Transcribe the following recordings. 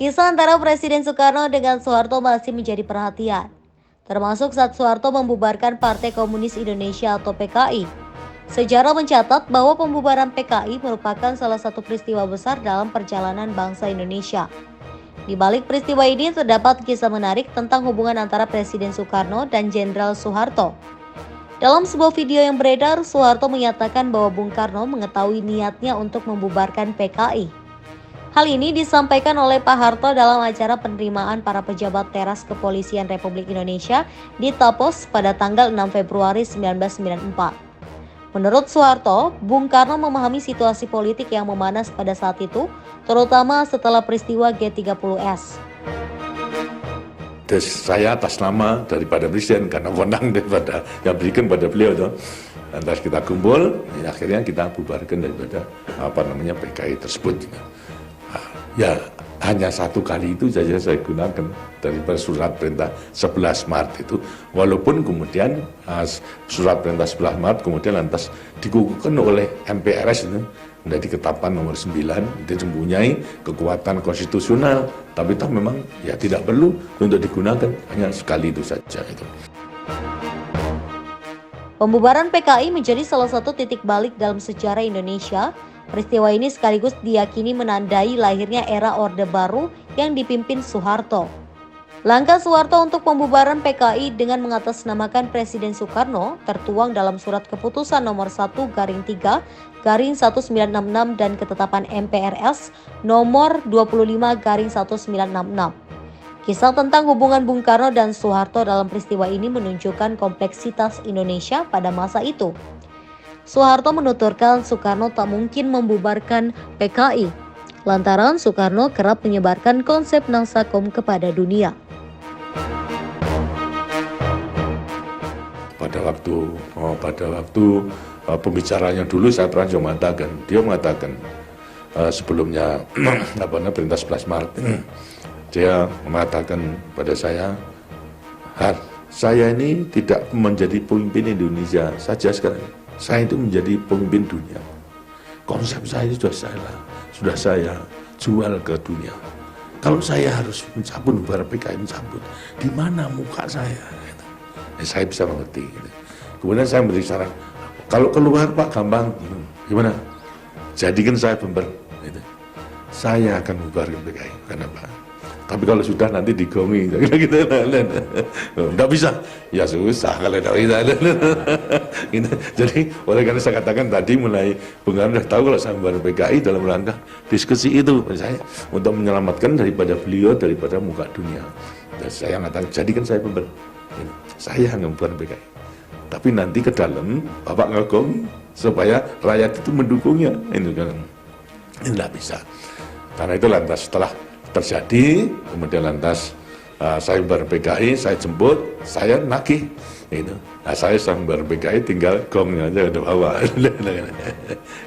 Kisah antara Presiden Soekarno dengan Soeharto masih menjadi perhatian, termasuk saat Soeharto membubarkan Partai Komunis Indonesia atau PKI. Sejarah mencatat bahwa pembubaran PKI merupakan salah satu peristiwa besar dalam perjalanan bangsa Indonesia. Di balik peristiwa ini terdapat kisah menarik tentang hubungan antara Presiden Soekarno dan Jenderal Soeharto. Dalam sebuah video yang beredar, Soeharto menyatakan bahwa Bung Karno mengetahui niatnya untuk membubarkan PKI. Hal ini disampaikan oleh Pak Harto dalam acara penerimaan para pejabat teras Kepolisian Republik Indonesia di Tapos pada tanggal 6 Februari 1994. Menurut Soeharto, Bung Karno memahami situasi politik yang memanas pada saat itu, terutama setelah peristiwa G30S. Saya atas nama daripada Presiden, karena wewenang daripada yang berikan pada beliau itu. Lantas kita kumpul, akhirnya kita bubarkan daripada PKI tersebut. Ya, hanya satu kali itu saja saya gunakan daripada surat perintah 11 Maret itu. Walaupun kemudian surat perintah 11 Maret kemudian lantas dikukuhkan oleh MPRS itu menjadi ketetapan nomor 9, itu mempunyai kekuatan konstitusional, tapi toh memang ya tidak perlu untuk digunakan, hanya sekali itu saja itu. Pembubaran PKI menjadi salah satu titik balik dalam sejarah Indonesia. Peristiwa ini sekaligus diyakini menandai lahirnya era Orde Baru yang dipimpin Soeharto. Langkah Soeharto untuk pembubaran PKI dengan mengatasnamakan Presiden Soekarno tertuang dalam surat keputusan nomor 1/3/1966 dan ketetapan MPRS nomor 25/1966. Kisah tentang hubungan Bung Karno dan Soeharto dalam peristiwa ini menunjukkan kompleksitas Indonesia pada masa itu. Soeharto menuturkan Soekarno tak mungkin membubarkan PKI, lantaran Soekarno kerap menyebarkan konsep Nasakom kepada dunia. Pada waktu pembicaranya dulu saya pernah mengatakan, dia mengatakan sebelumnya perintah 11 Maret, dia mengatakan pada saya, saya ini tidak menjadi pemimpin Indonesia saja sekarang. Saya itu menjadi pemimpin dunia. Konsep saya sudah saya jual ke dunia. Kalau saya harus mencabut bubar PKI, mencabut, di mana muka saya? Saya bisa mengerti. Kemudian saya memberi saran, kalau keluar Pak gampang, gimana? Jadikan saya pember. Saya akan bubarkan PKI. Kenapa? Tapi kalau sudah nanti digongi, gitu, nggak bisa, ya susah kalau nggak bisa. Jadi oleh karena saya katakan tadi mulai Bung Karno sudah tahu kalau saya membuat PKI dalam rangka diskusi itu saya untuk menyelamatkan daripada beliau daripada muka dunia. Dan saya mengatakan jadikan saya pember, saya yang membuat PKI. Tapi nanti ke dalam Bapak ngegong supaya rakyat itu mendukungnya, ini kan tidak bisa. Karena itu lantas setelah terjadi, kemudian lantas saya membuat PKI, saya jemput, saya nagih, itu. Nah, saya membuat PKI tinggal gongnya aja udah bawa.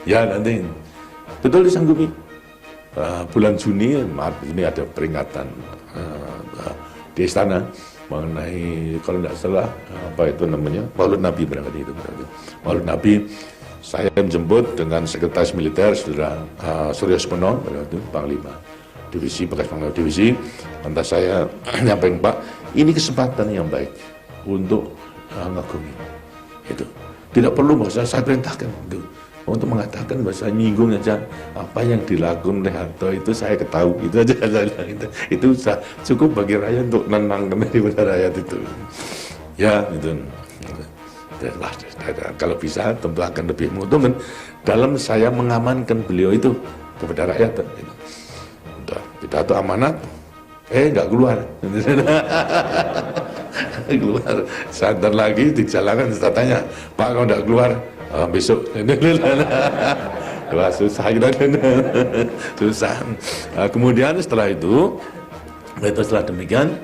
Ya nanti betul disanggupi. Bulan Juni, Maret ini ada peringatan di istana mengenai kalau tidak salah Maulid Nabi berarti itu. Maulid Nabi, saya menjemput dengan Sekretaris Militer Saudara Suryo Supono, berarti Panglima Divisi, bekas Panglima Divisi. Lantas saya nyampaikan, Pak, ini kesempatan yang baik untuk ngagungi. Itu tidak perlu bahwa saya perintahkan itu, untuk mengatakan bahwa nyinggung aja apa yang dilakukan oleh Harto itu saya ketahui, itu aja. Itu cukup bagi rakyat untuk menenangkan daripada rakyat itu. Ya itu. Kalau bisa tentu akan lebih menguntungkan dalam saya mengamankan beliau itu kepada rakyat. Pidato amanat, nggak keluar. Keluar. Sebentar lagi di jalanan saya tanya, Pak kalau nggak keluar besok. Wah, susah kita. Susah. Kemudian setelah demikian,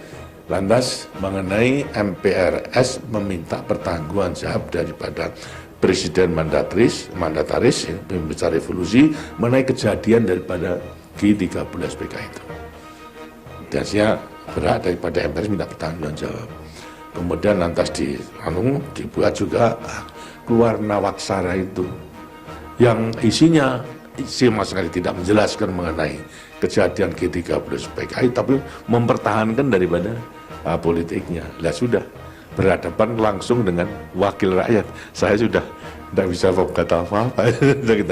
lantas mengenai MPRS meminta pertanggungan jawab daripada Presiden mandataris, pembicara revolusi mengenai kejadian daripada G13 PKI itu. Dan saya berhak daripada MPR minta pertanggungjawab. Kemudian lantas dibuat juga keluar Nawaksara itu yang isinya sama sekali tidak menjelaskan mengenai kejadian G30 PKI, tapi mempertahankan daripada politiknya. Lah sudah berhadapan langsung dengan wakil rakyat, saya sudah tidak bisa berkata apa-apa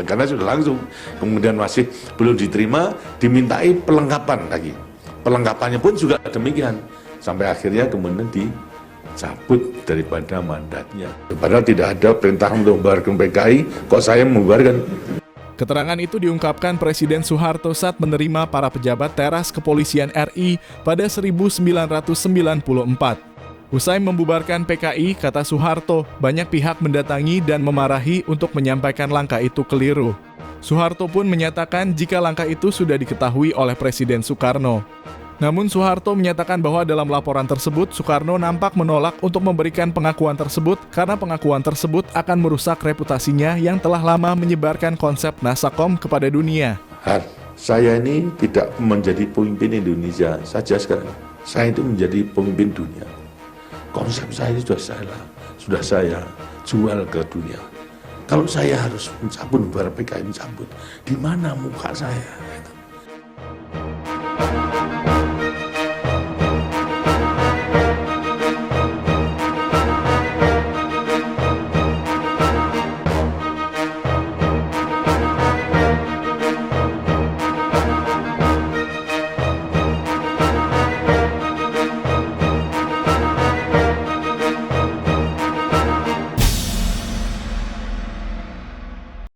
karena sudah langsung. Kemudian masih belum diterima, dimintai pelengkapan lagi. Pelengkapannya pun juga demikian, sampai akhirnya kemudian dicabut daripada mandatnya. Padahal tidak ada perintah untuk membubarkan PKI, kok saya membubarkan. Keterangan itu diungkapkan Presiden Soeharto saat menerima para pejabat teras kepolisian RI pada 1994. Usai membubarkan PKI, kata Soeharto, banyak pihak mendatangi dan memarahi untuk menyampaikan langkah itu keliru. Soeharto pun menyatakan jika langkah itu sudah diketahui oleh Presiden Soekarno. Namun Soeharto menyatakan bahwa dalam laporan tersebut, Soekarno nampak menolak untuk memberikan pengakuan tersebut karena pengakuan tersebut akan merusak reputasinya yang telah lama menyebarkan konsep Nasakom kepada dunia. Saya ini tidak menjadi pemimpin Indonesia saja sekarang. Saya itu menjadi pemimpin dunia. Konsep saya sudah saya jual ke dunia. Kalau saya harus mencabut PKI, di mana muka saya?